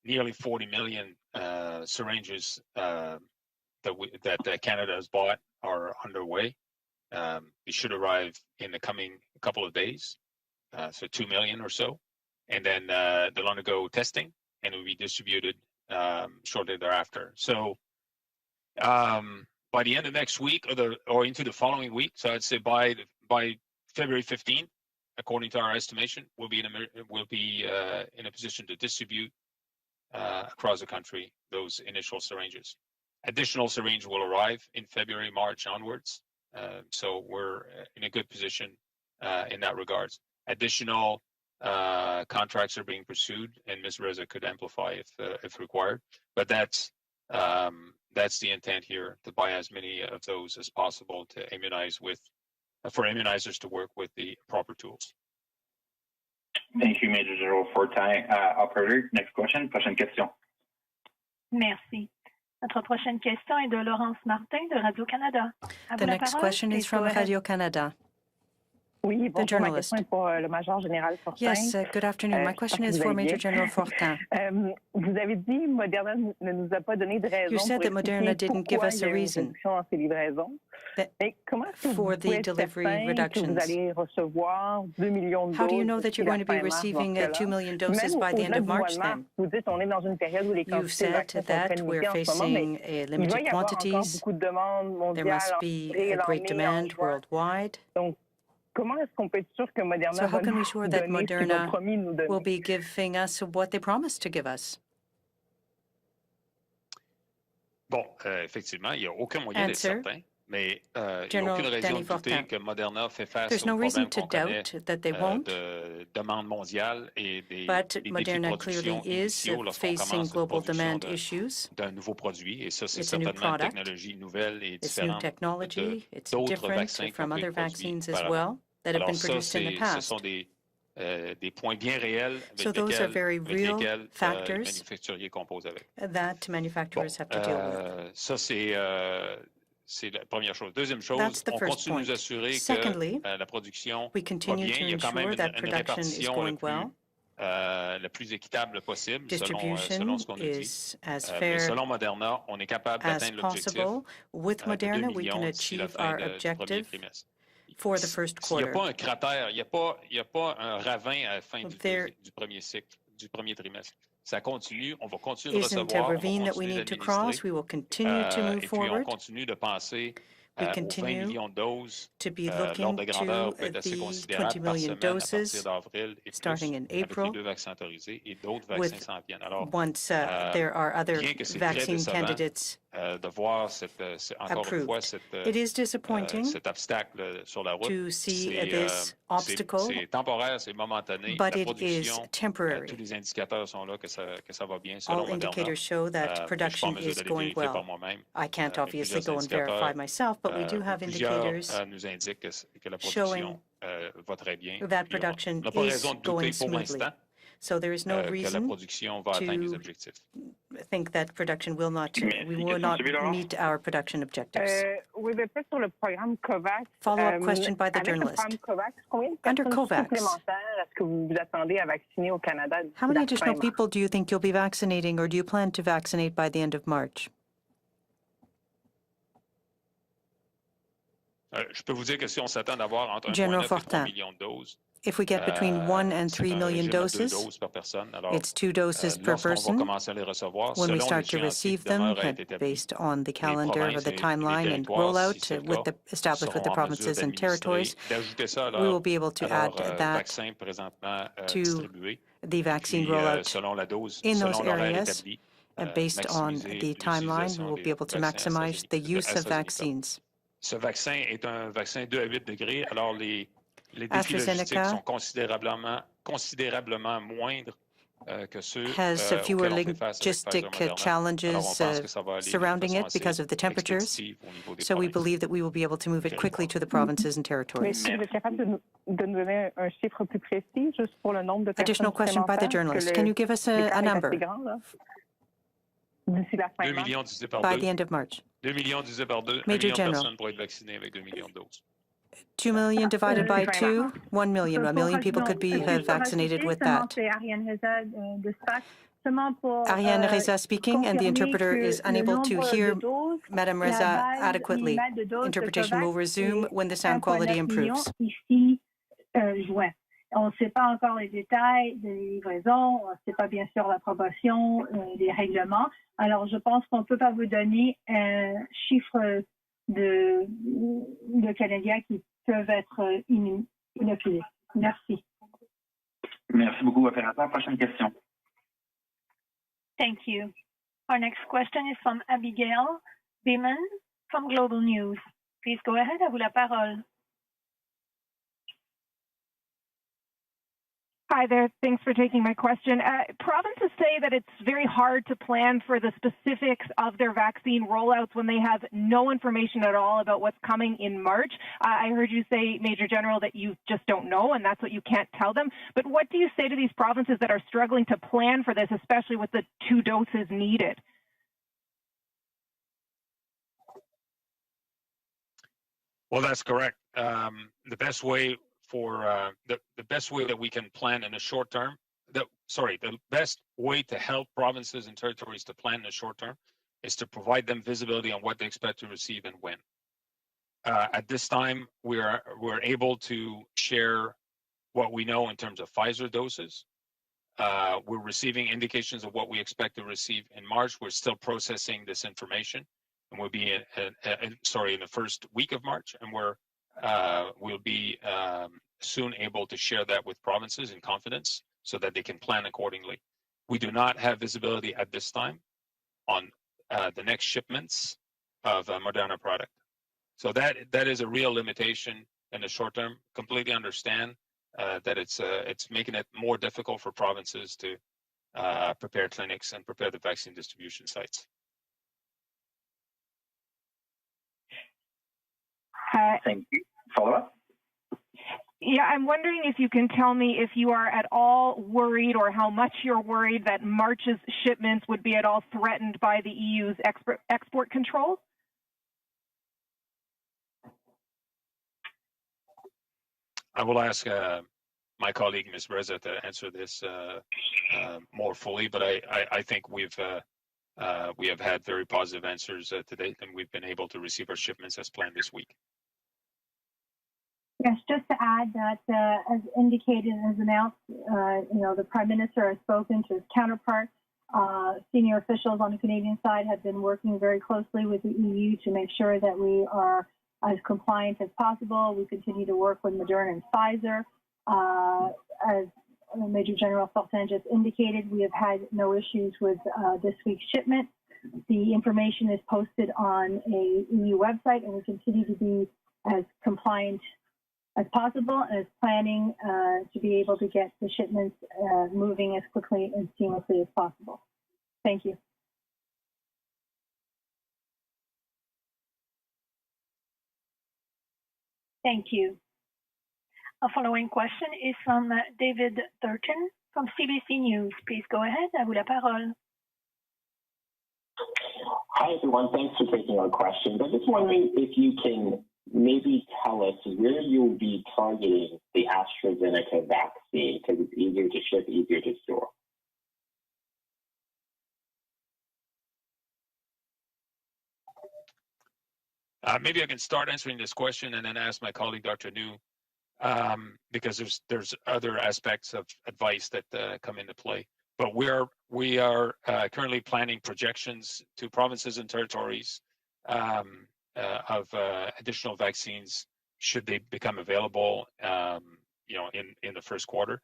nearly 40 million syringes that Canada has bought are underway. They should arrive in the coming couple of days, so 2 million or so. And then they'll undergo testing and will be distributed shortly thereafter. So by the end of next week or into the following week, so I'd say by February 15th, according to our estimation, we'll be in a position to distribute across the country those initial syringes. Additional syringe will arrive in February, March onwards. So we're in a good position in that regards. Additional contracts are being pursued, and Ms. Reza could amplify if required. But that's the intent here, to buy as many of those as possible to immunize with, for immunizers to work with the proper tools. Thank you, Major General Fortin. Operator, next question. Prochaine question. Merci. Notre prochaine question est de Laurence Martin de Radio-Canada. The next question is from Radio-Canada. The journalist. Yes, good afternoon. My question is for Major General Fortin. You said that Moderna didn't give us a reason for the delivery reductions. How do you know that you're going to be receiving 2 million doses by the end of March then? You've said that we're facing limited quantities. There must be a great demand worldwide. So how can we be sure that Moderna will be giving us what they promised to give us? Bon, effectivement, il n'y a aucun moyen d'être certain, mais il n'y a aucune raison de douter que Moderna fait face aux problèmes qu'on connaît de demande mondiale et des défis de production initiaux lorsqu'on commence la production d'un nouveau produit. Et ça, c'est certainement une technologie nouvelle et différente d'autres vaccins qui ont été produits auparavant. Alors ça, ce sont des points bien réels avec lesquels les manufacturiers composent avec. Ça, c'est la première chose. Deuxième chose, on continue de nous assurer que la production va bien. Il y a quand même une répartition la plus équitable possible selon ce qu'on nous dit. Mais selon Moderna, on est capable d'atteindre l'objectif de 2 millions d'ici la fin du premier trimestre. For the first quarter. Il n'y a pas un cratère, il n'y a pas un ravin à la fin du premier cycle, du premier trimestre. Ça continue, on va continuer de recevoir, on va continuer d'administrer, et puis on continue de penser aux 20 millions de doses. L'ordre de grandeur peut être assez considérable par semaine à partir d'avril et plus, avec les 2 vaccins autorisés et d'autres vaccins s'en viennent. Alors, bien que c'est très décevant de voir encore une fois cet obstacle sur la route, c'est temporaire, c'est momentané. La production, tous les indicateurs sont là que ça va bien selon Moderna. Je ne suis pas en mesure de les vérifier par moi-même. Plusieurs nous indiquent que la production va très bien. On n'a pas raison de douter pour l'instant que la production va atteindre les objectifs. Think that production will not meet our production objectives. Oui, mais peut-être sur le programme COVAX. Follow-up question by the journalist. Under COVAX, est-ce que vous vous attendez à vacciner au Canada? How many additional people do you think you'll be vaccinating, or do you plan to vaccinate by the end of March? Je peux vous dire que si on s'attend d'avoir entre 1,9 et 3 millions de doses, if we get between 1 and 3 million doses, it's 2 doses per person. When we start to receive them, based on the calendar or the timeline and rollout established with the provinces and territories, we will be able to add that to the vaccine rollout in those areas. Based on the timeline, we will be able to maximize the use of vaccines. Ce vaccin est un vaccin 2 à 8 degrés, alors les défis logistiques sont considérablement moindres que ceux has fewer logistic challenges surrounding it because of the temperatures, so we believe that we will be able to move it quickly to the provinces and territories. Additional question by the journalist. Can you give us a number? 2 millions divisé par 2. By the end of March. 2 millions divisé par 2. 1 Major million de General. personnes pourraient être vaccinées avec 2 millions de doses. 2 million divided by 2, 1 million. 1 million people could be vaccinated with that. Ariane Reza speaking, and the interpreter is unable to hear Madame Reza adequately. Interpretation will resume when the sound quality improves. On ne sait pas encore les détails des livraisons, on ne sait pas bien sûr l'approbation des règlements. Alors, je pense qu'on ne peut pas vous donner un chiffre de Canadiens qui peuvent être inoculés. Merci. Merci beaucoup, opérateur. Prochaine question. Thank you. Our next question is from Abigail Beeman from Global News. Please go ahead, à vous la parole. Hi there. Thanks for taking my question. Provinces say that it's very hard to plan for the specifics of their vaccine rollouts when they have no information at all about what's coming in March. I heard you say, Major General, that you just don't know, and that's what you can't tell them. But what do you say to these provinces that are struggling to plan for this, especially with the 2 doses needed? Well, that's correct. The best way the best way that we can plan in the short term. The best way to help provinces and territories to plan in the short term is to provide them visibility on what they expect to receive and when. At this time, we're able to share what we know in terms of Pfizer doses. We're receiving indications of what we expect to receive in March. We're still processing this information, and we'll be in the first week of March, and we'll be soon able to share that with provinces in confidence so that they can plan accordingly. We do not have visibility at this time on the next shipments of Moderna product. So that is a real limitation in the short term. Completely understand that it's making it more difficult for provinces to prepare clinics and prepare the vaccine distribution sites. Thank you. Follow up? Yeah, I'm wondering if you can tell me if you are at all worried or how much you're worried that March's shipments would be at all threatened by the EU's export controls? I will ask my colleague, Ms. Reza, to answer this more fully, but I think we have had very positive answers to date, and we've been able to receive our shipments as planned this week. Yes, just to add that, as indicated and as announced, the Prime Minister has spoken to his counterpart. Senior officials on the Canadian side have been working very closely with the EU to make sure that we are as compliant as possible. We continue to work with Moderna and Pfizer. As Major General Fortin just indicated, we have had no issues with this week's shipment. The information is posted on a EU website, and we continue to be as compliant as possible and as planning to be able to get the shipments moving as quickly and seamlessly as possible. Thank you. Thank you. Our following question is from David Thurton from CBC News. Please go ahead. À vous la parole. Hi, everyone. Thanks for taking our questions. I'm just wondering if you can maybe tell us where you'll be targeting the AstraZeneca vaccine, because it's easier to ship, easier to store. Maybe I can start answering this question and then ask my colleague, Dr. New, because there's other aspects of advice that come into play. But we are currently planning projections to provinces and territories of additional vaccines should they become available, in the first quarter,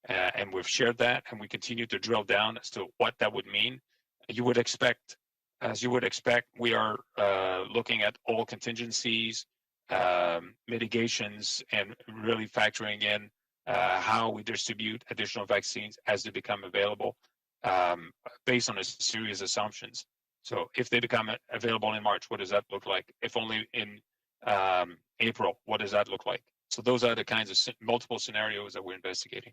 and we've shared that, and we continue to drill down as to what that would mean. As you would expect, we are looking at all contingencies, mitigations, and really factoring in how we distribute additional vaccines as they become available, based on a series of assumptions. So if they become available in March, what does that look like? If only in April, what does that look like? So those are the kinds of multiple scenarios that we're investigating.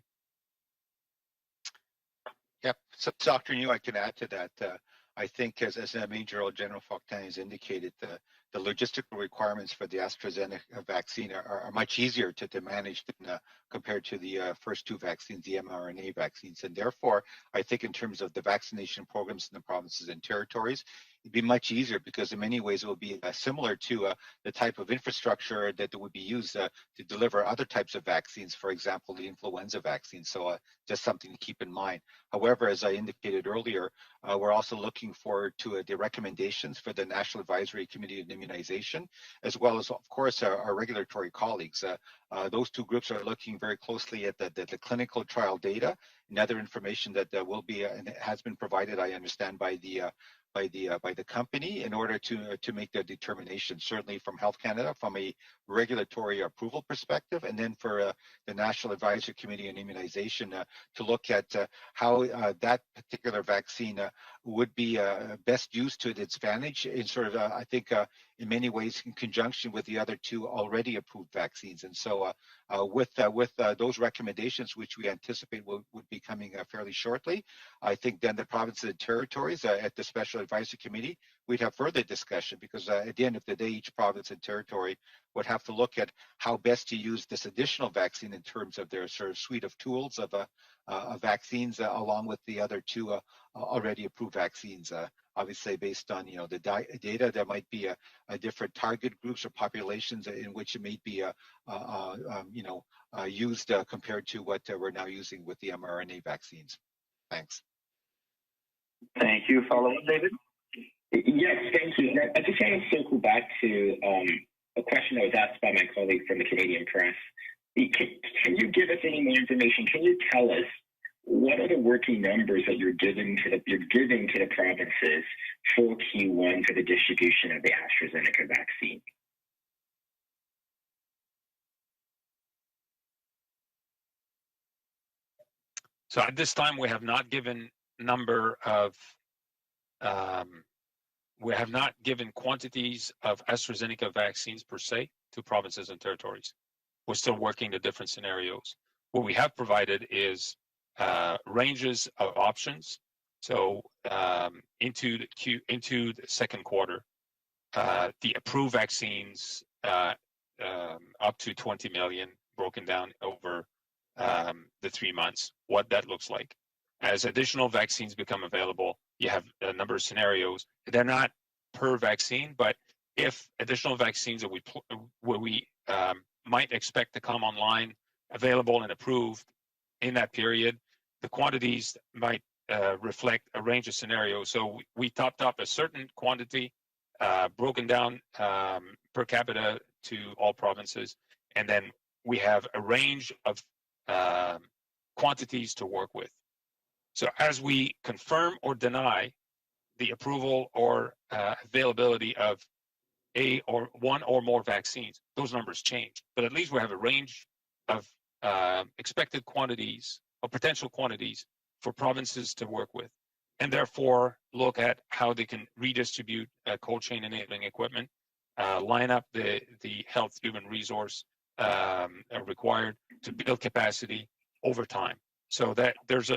Yep. So, Dr. New, I can add to that. I think, as Major General Fortin has indicated, the logistical requirements for the AstraZeneca vaccine are much easier to manage than compared to the first two vaccines, the mRNA vaccines. And therefore, I think in terms of the vaccination programs in the provinces and territories, it'd be much easier because in many ways it will be similar to the type of infrastructure that would be used to deliver other types of vaccines, for example, the influenza vaccine. So just something to keep in mind. However, as I indicated earlier, we're also looking forward to the recommendations for the National Advisory Committee on Immunization, as well as, of course, our regulatory colleagues. Those two groups are looking very closely at the clinical trial data and other information that will be and has been provided, I understand, by the company in order to make their determination, certainly from Health Canada, from a regulatory approval perspective, and then for the National Advisory Committee on Immunization to look at how that particular vaccine would be best used to its advantage in sort of, I think, in many ways in conjunction with the other two already approved vaccines. And so with those recommendations, which we anticipate would be coming fairly shortly, I think then the provinces and territories at the Special Advisory Committee we'd have further discussion, because at the end of the day, each province and territory would have to look at how best to use this additional vaccine in terms of their sort of suite of tools of vaccines, along with the other two already approved vaccines. Obviously, based on the data, there might be a different target groups or populations in which it may be used compared to what we're now using with the mRNA vaccines. Thanks. Thank you. Follow-up, David? Yes, thank you. I just want to circle back to a question that was asked by my colleague from the Canadian Press. Can you give us any more information? Can you tell us what are the working numbers that you're giving to the provinces for Q1 for the distribution of the AstraZeneca vaccine? So at this time, we have not given we have not given quantities of AstraZeneca vaccines per se to provinces and territories. We're still working the different scenarios. What we have provided is ranges of options. So into the second quarter, the approved vaccines up to 20 million, broken down over the 3 months, what that looks like. As additional vaccines become available, you have a number of scenarios. They're not per vaccine, but if additional vaccines that we might expect to come online, available and approved in that period, the quantities might reflect a range of scenarios. So we topped up a certain quantity, broken down per capita to all provinces, and then we have a range of quantities to work with. So as we confirm or deny the approval or availability of one or more vaccines, those numbers change. But at least we have a range of expected quantities or potential quantities for provinces to work with, and therefore look at how they can redistribute cold chain enabling equipment, line up the health human resource required to build capacity over time. So that there's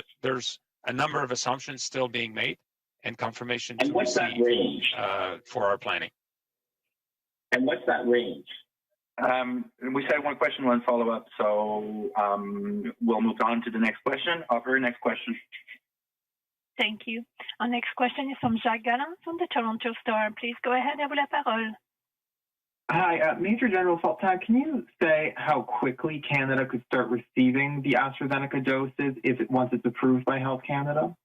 a number of assumptions still being made and confirmation to receive for our planning. And what's that range? We said one question, one follow-up, so we'll move on to the next question. Operator, next question. Thank you. Our next question is from Jacques Galland from the Toronto Star. Please go ahead, à vous la parole. Hi, Major General Fortin, can you say how quickly Canada could start receiving the AstraZeneca doses once it's approved by Health Canada?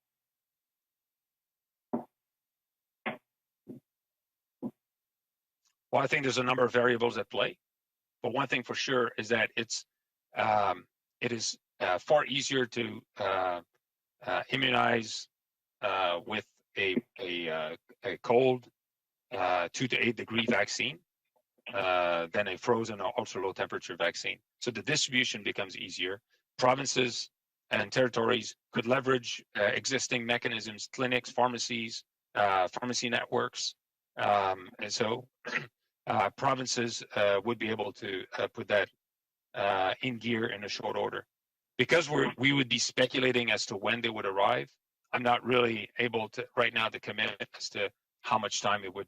Well, I think there's a number of variables at play, but one thing for sure is that it is far easier to immunize with a cold 2 to 8 degree vaccine than a frozen or ultra low temperature vaccine. So the distribution becomes easier. Provinces and territories could leverage existing mechanisms, clinics, pharmacies, pharmacy networks, and so provinces would be able to put that in gear in a short order. Because we would be speculating as to when they would arrive, I'm not really able to right now to commit as to how much time it would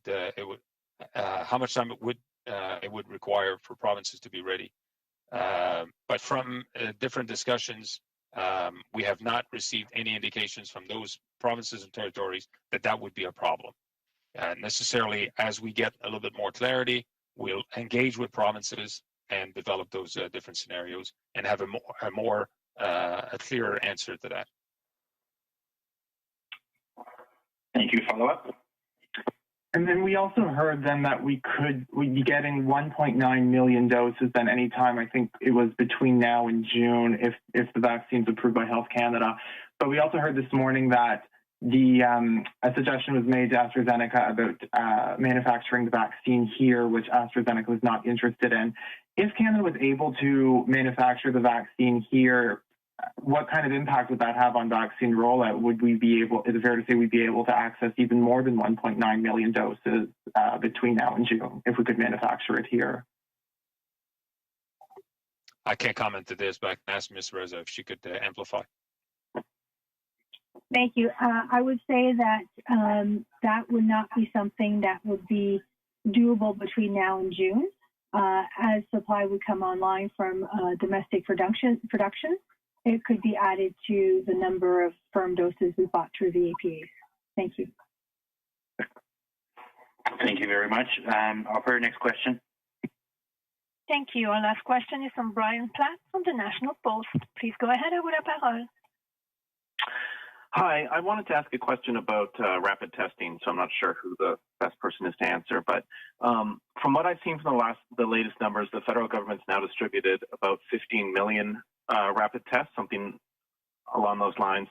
require for provinces to be ready. But from different discussions, we have not received any indications from those provinces and territories that would be a problem. Necessarily, as we get a little bit more clarity, we'll engage with provinces and develop those different scenarios and have a clearer answer to that. Thank you. Follow up. And then we also heard then that we'd be getting 1.9 million doses then anytime, I think it was between now and June, if the vaccine's approved by Health Canada. But we also heard this morning that a suggestion was made to AstraZeneca about manufacturing the vaccine here, which AstraZeneca was not interested in. If Canada was able to manufacture the vaccine here, what kind of impact would that have on vaccine rollout? Is it fair to say we'd be able to access even more than 1.9 million doses between now and June if we could manufacture it here? I can't comment to this, but I can ask Ms. Reza if she could amplify. Thank you. I would say that that would not be something that would be doable between now and June. As supply would come online from domestic production, it could be added to the number of firm doses we bought through the APAs. Thank you. Thank you very much. Operator, next question. Thank you. Our last question is from Brian Platt from the National Post. Please go ahead, à vous la parole. Hi, I wanted to ask a question about rapid testing, so I'm not sure who the best person is to answer. But from what I've seen from the latest numbers, the federal government's now distributed about 15 million rapid tests, something along those lines.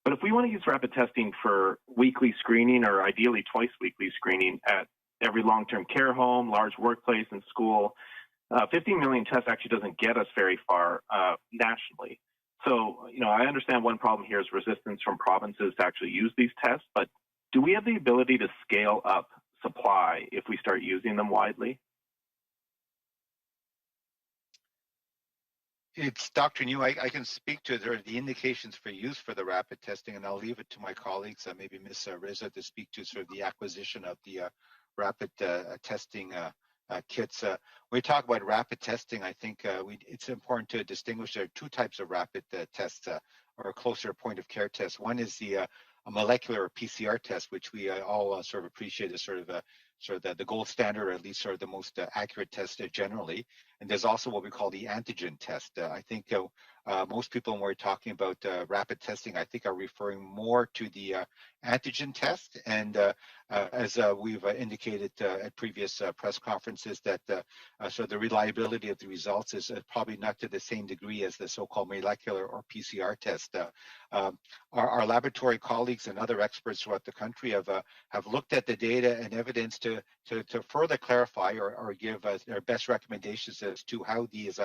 But if we want to use rapid testing for weekly screening, or ideally twice weekly screening at every long-term care home, large workplace, and school, 15 million tests actually doesn't get us very far nationally. So, I understand one problem here is resistance from provinces to actually use these tests, but do we have the ability to scale up supply if we start using them widely? It's Dr. New. I can speak to the indications for use for the rapid testing, and I'll leave it to my colleagues, maybe Ms. Reza, to speak to sort of the acquisition of the rapid testing kits. When we talk about rapid testing, I think it's important to distinguish there are two types of rapid tests, or closer point of care tests. One is a molecular PCR test, which we all sort of appreciate as sort of the gold standard, or at least sort of the most accurate test generally. And there's also what we call the antigen test. I think most people, when we're talking about rapid testing, I think are referring more to the antigen test. And as we've indicated at previous press conferences, that so the reliability of the results is probably not to the same degree as the so-called molecular or PCR test. Our laboratory colleagues and other experts throughout the country have looked at the data and evidence to further clarify or give their best recommendations as to how these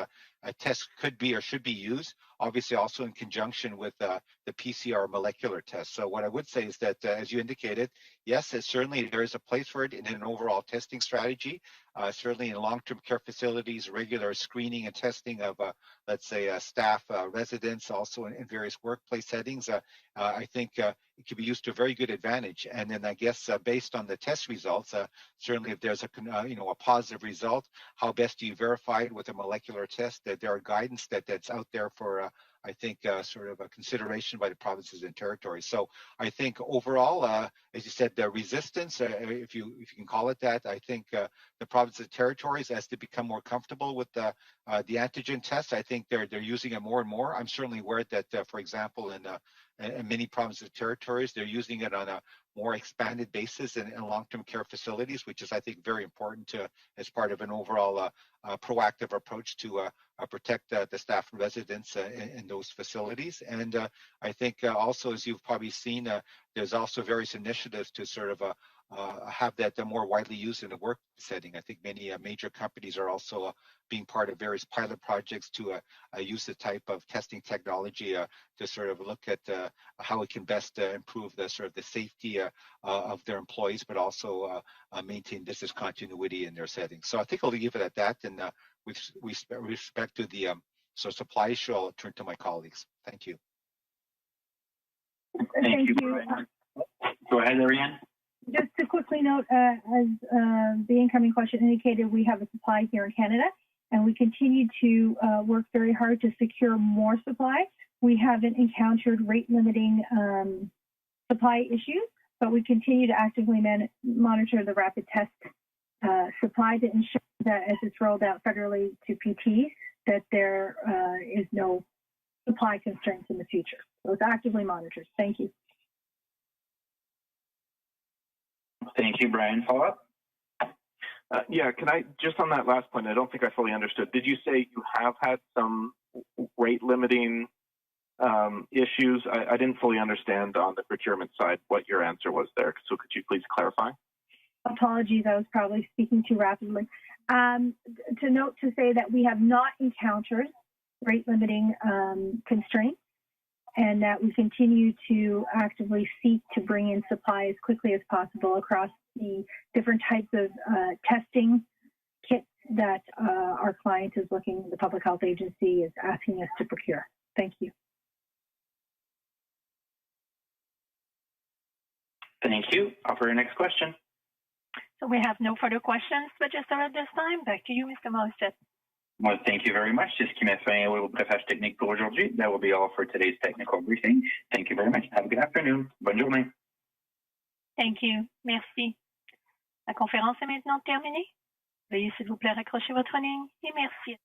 tests could be or should be used, obviously also in conjunction with the PCR molecular test. So what I would say is that, as you indicated, yes, certainly there is a place for it in an overall testing strategy. Certainly in long-term care facilities, regular screening and testing of, let's say, staff, residents, also in various workplace settings. I think it can be used to a very good advantage. And then I guess based on the test results, certainly if there's a positive result, how best do you verify it with a molecular test? That there are guidance that's out there for I think sort of a consideration by the provinces and territories. So I think overall, as you said, the resistance, if you can call it that, I think the provinces and territories, as they become more comfortable with the antigen test, I think they're using it more and more. I'm certainly aware that, for example, in many provinces and territories, they're using it on a more expanded basis in long-term care facilities, which is, I think, very important as part of an overall proactive approach to protect the staff and residents in those facilities. And I think also, as you've probably seen, there's also various initiatives to sort of have that more widely used in a work setting. I think many major companies are also being part of various pilot projects to use the type of testing technology to sort of look at how it can best improve the sort of the safety of their employees, but also maintain business continuity in their settings. So I think I'll leave it at that. And with respect to the supply issue, I'll turn to my colleagues. Thank you. Thank you. Go ahead, Ariane. Just to quickly note, as the incoming question indicated, we have a supply here in Canada, and we continue to work very hard to secure more supply. We haven't encountered rate-limiting supply issues, but we continue to actively monitor the rapid test supply to ensure that as it's rolled out federally to PTs, that there is no supply constraints in the future. So it's actively monitored. Thank you. Thank you, Brian. Follow up? Yeah, can I, just on that last point, I don't think I fully understood. Did you say you have had some rate limiting issues? I didn't fully understand on the procurement side what your answer was there. So could you please clarify? Apologies, I was probably speaking too rapidly. To say that we have not encountered rate limiting constraints, and that we continue to actively seek to bring in supply as quickly as possible across the different types of testing kits that our client is looking, the Public Health Agency is asking us to procure. Thank you. Thank you. Operator, next question. So we have no further questions registered at this time. Back to you, Mr. Morissette. Well, thank you very much. C'est ce qui met fin au briefage technique pour aujourd'hui. That will be all for today's technical briefing. Thank you very much. Have a good afternoon. Bonne journée. Thank you. Merci. La conférence est maintenant terminée. Veuillez s'il vous plaît raccrocher votre ligne et merci.